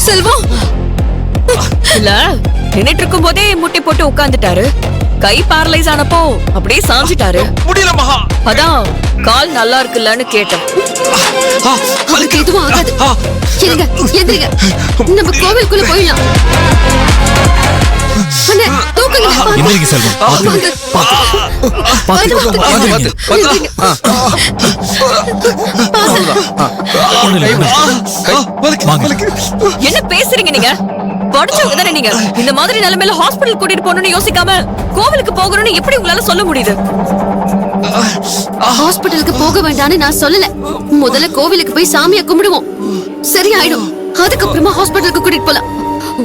செல்வம் இல்ல நின்னுட்டு இருக்கும் போதே முட்டி போட்டு உட்கார்ந்துட்டாரு. கை பேரலைஸ் ஆனப்போ அப்படியே சாஞ்சிட்டாரு. முடியல மகா. அதான் கால் நல்லா இருக்குல்லன்னு கேட்டேன். அவருக்கு எதுவும் ஆகாது. இருங்க எந்திரிங்க, நம்ம கோவிலுக்குள்ள போயிடலாம். அண்ணே தூக்குங்க. எந்திரிங்க செல்வம். என்ன பேசுறீங்க நீங்க? படிச்சவங்க தானே நீங்க. இந்த மாதிரி நிலைமையில ஹாஸ்பிடல் கூட்டிட்டு போகணும்னு யோசிக்காம கோவிலுக்கு போகணும்னு எப்படி உங்களால சொல்ல முடியுது? ஹாஸ்பிடலுக்கு போக வேண்டாம்னு நான் சொல்லல. முதல்ல கோவிலுக்கு போய் சாமியை கும்பிடுவோம், சரியாயிடும். அதுக்கப்புறமா ஹாஸ்பிடலுக்கு கூட்டிட்டு போலாம்.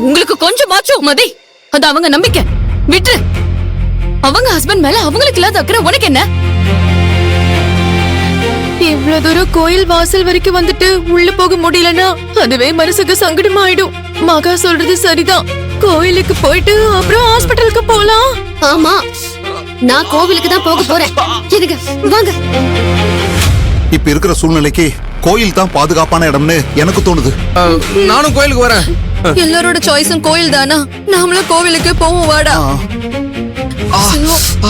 உங்களுக்கு கொஞ்சமாச்சும் மதி, அது அவங்க நம்பிக்கை. விட்டு அவங்க ஹஸ்பண்ட் மேல அவங்களுக்கு இல்லாத அக்கறை உனக்கு என்ன? இவ்வளவு தூரம் கோயில் வாசல் வரைக்கும் வந்துட்டு உள்ள போக முடியலன்னா அதுவே மனசுக்கு சங்கடமாயிடும். மகா சொல்றது சரிதான். கோயிலுக்கு போயிட்டு அப்புறம் ஹாஸ்பிடலுக்கு போலாம். ஆமா, நான் கோவிலுக்கு தான் போக போறேன். இருங்க வாங்க. இப்ப இருக்கிற சூழ்நிலைக்கு கோயில் தான் பாதுகாப்பான இடம்னு எனக்கு தோணுது. நானும் கோயிலுக்கு வரேன். எல்லாரோட சாய்ஸும் கோயில் தானா? நாமளும் கோவிலுக்கு போவோம், வாடா.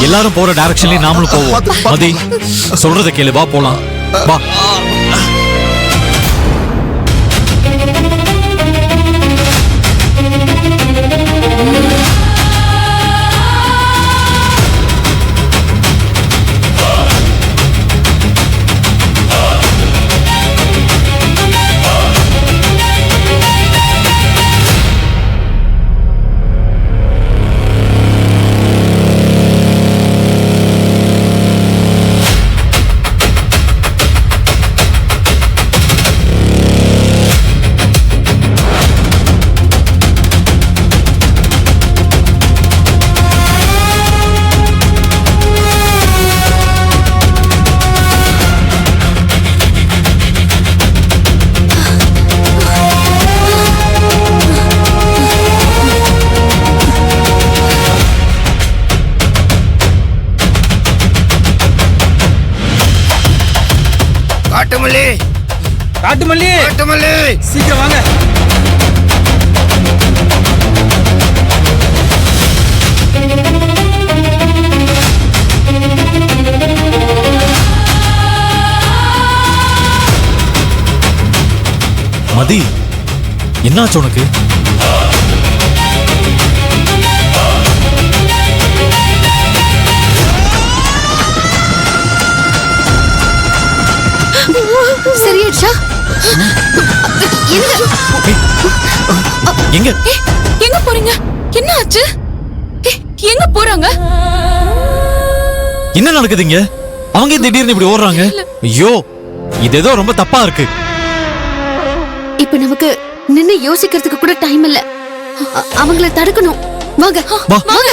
எல்லாரும் போற டைரக்ஷன்லயே நாமளும் போவோம். மதி சொல்றத கேளு, வா போலாம். வா. காட்டுமல்லி, காட்டுமல்லி, காட்டுமல்லி, சீக்கிரம் வாங்க. மதி என்னாச்சு உனக்கு? சரியாச்சா? எங்க எங்க போறீங்க? என்ன ஆச்சு? எங்க போறாங்க? என்ன நடக்குதுங்க? அவங்க திடீர்னு இப்படி ஓடுறாங்க. ஐயோ, இது ஏதோ ரொம்ப தப்பா இருக்கு. இப்ப நமக்கு நின்னு யோசிக்கிறதுக்கு கூட டைம் இல்ல. அவங்கள தடுக்கணும். வாங்க வா. வாங்க.